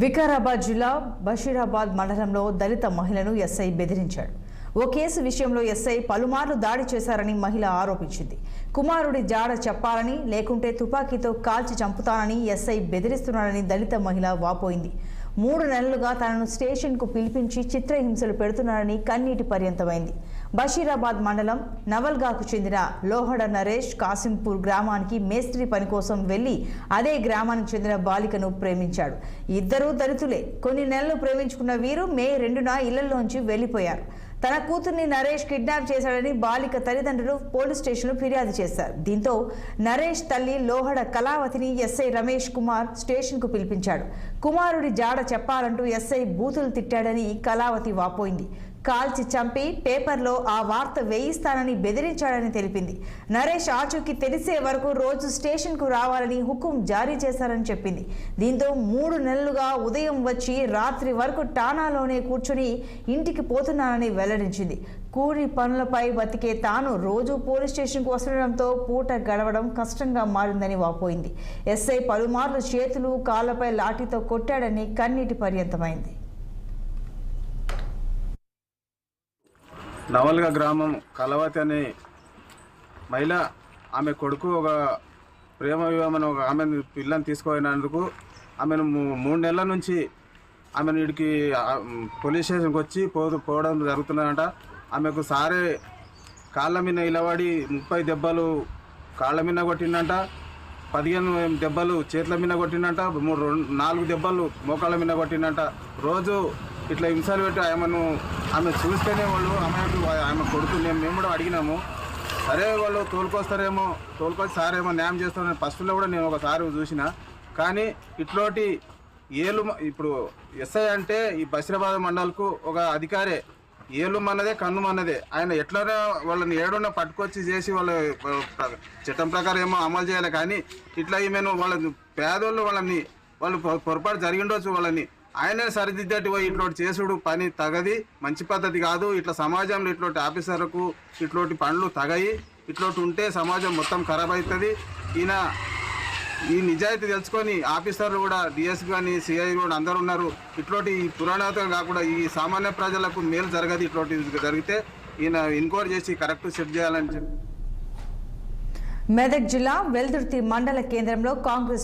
వికారాబాద్ జిల్లా బషీరాబాద్ మండలంలో దళిత మహిళను ఎస్ఐ బెదిరించాడు. ఓ కేసు విషయంలో ఎస్ఐ పలుమార్లు దాడి చేశారని మహిళ ఆరోపించింది. కుమారుడి జాడ చెప్పాలని లేకుంటే తుపాకీతో కాల్చి చంపుతానని ఎస్ఐ బెదిరిస్తున్నాడని దళిత మహిళ వాపోయింది. 3 నెలలుగా తనను స్టేషన్కు పిలిపించి చిత్రహింసలు పెడుతున్నారని కన్నీటి పర్యంతమైంది. బషీరాబాద్ మండలం నవల్గాకు చెందిన లోహడ నరేష్ కాసింపూర్ గ్రామానికి మేస్త్రి పని కోసం వెళ్లి అదే గ్రామానికి చెందిన బాలికను ప్రేమించాడు. ఇద్దరూ దళితులే. కొన్ని నెలలు ప్రేమించుకున్న వీరు మే 2న ఇళ్లలోంచి వెళ్లిపోయారు. తన కూతుర్ని నరేష్ కిడ్నాప్ చేశాడని బాలిక తల్లిదండ్రులు పోలీస్ స్టేషన్లో ఫిర్యాదు చేశారు. దీంతో నరేష్ తల్లి లోహడ కళావతిని ఎస్ఐ రమేష్ కుమార్ స్టేషన్కు పిలిపించాడు. కుమారుడి జాడ చెప్పాలంటూ ఎస్ఐ బూతులు తిట్టాడని కళావతి వాపోయింది. కాల్చి చంపి పేపర్లో ఆ వార్త వేయిస్తానని బెదిరించాడని తెలిపింది. నరేష్ ఆచూకీ తెలిసే వరకు రోజు స్టేషన్కు రావాలని హుకుం జారీ చేశారని చెప్పింది. దీంతో 3 నెలలుగా ఉదయం వచ్చి రాత్రి వరకు టానాలోనే కూర్చుని ఇంటికి పోతున్నానని వెల్లడించింది. కూలి పనులపై బతికే తాను రోజు పోలీస్ స్టేషన్కు వస్తుండడంతో పూట గడవడం కష్టంగా మారిందని వాపోయింది. ఎస్ఐ పలుమార్లు చేతులు కాళ్లపై లాఠీతో కొట్టాడని కన్నీటి పర్యంతమైంది. నవల్గా గ్రామం కళావతి అనే మహిళ ఆమె కొడుకు ఒక ప్రేమ వివాహం ఒక ఆమెను పిల్లని తీసుకుపోయినందుకు ఆమెను 3 నెలల నుంచి ఆమెను వీడికి పోలీస్ స్టేషన్కి వచ్చి పోవడం జరుగుతున్నదంట. ఆమెకు సారే కాళ్ళ మీద నిలబడి 30 దెబ్బలు కాళ్ళ మీద కొట్టిందంట, 15 దెబ్బలు చేతుల మీద కొట్టిందంట, 4 దెబ్బలు మోకాళ్ళ మీద కొట్టిందంట. రోజు ఇట్లా హింసలు పెట్టి ఆమె చూస్తేనే వాళ్ళు ఆమె కొడుకు మేము కూడా అడిగినాము. సరే వాళ్ళు తోలుకొచ్చి సారేమో న్యాయం చేస్తారని ఫస్ట్లో కూడా నేను ఒకసారి చూసిన. కానీ ఇట్లాంటి ఇప్పుడు ఎస్ఐ అంటే ఈ బషీరాబాద్ మండల్కు ఒక అధికారే. ఏలు మన్నదే కన్ను మన్నదే. ఆయన ఎట్లనే వాళ్ళని ఏడున్న పట్టుకొచ్చి చేసి వాళ్ళ చట్టం ప్రకారం ఏమో అమలు చేయాలి. కానీ ఇట్లా ఈమెను పేదోళ్ళు వాళ్ళు పొరపాటు జరిగిండొచ్చు, వాళ్ళని ఆయనే సరిదిద్దటి పోయి ఇట్లాంటి చేసుడు పని తగది, మంచి పద్ధతి కాదు. ఇట్లా సమాజంలో ఇట్లాంటి ఆఫీసర్లకు ఇట్లాంటి పనులు తగయి, ఇట్లాంటి ఉంటే సమాజం మొత్తం ఖరాబ్ అవుతుంది. ఈ నిజాయితీ తెలుసుకొని ఆఫీసర్లు కూడా డిఎస్ కానీ సిఐ కూడా అందరూ ఉన్నారు. ఇట్లాంటి పురాణాతం కాకుండా ఈ సామాన్య ప్రజలకు మేలు జరగదు. ఇట్లాంటి జరిగితే ఈయన ఎన్క్వైరీ చేసి కరెక్ట్ సెట్ చేయాలని చెప్పి. మెదక్ జిల్లా వెల్దుర్తి మండల కేంద్రంలో కాంగ్రెస్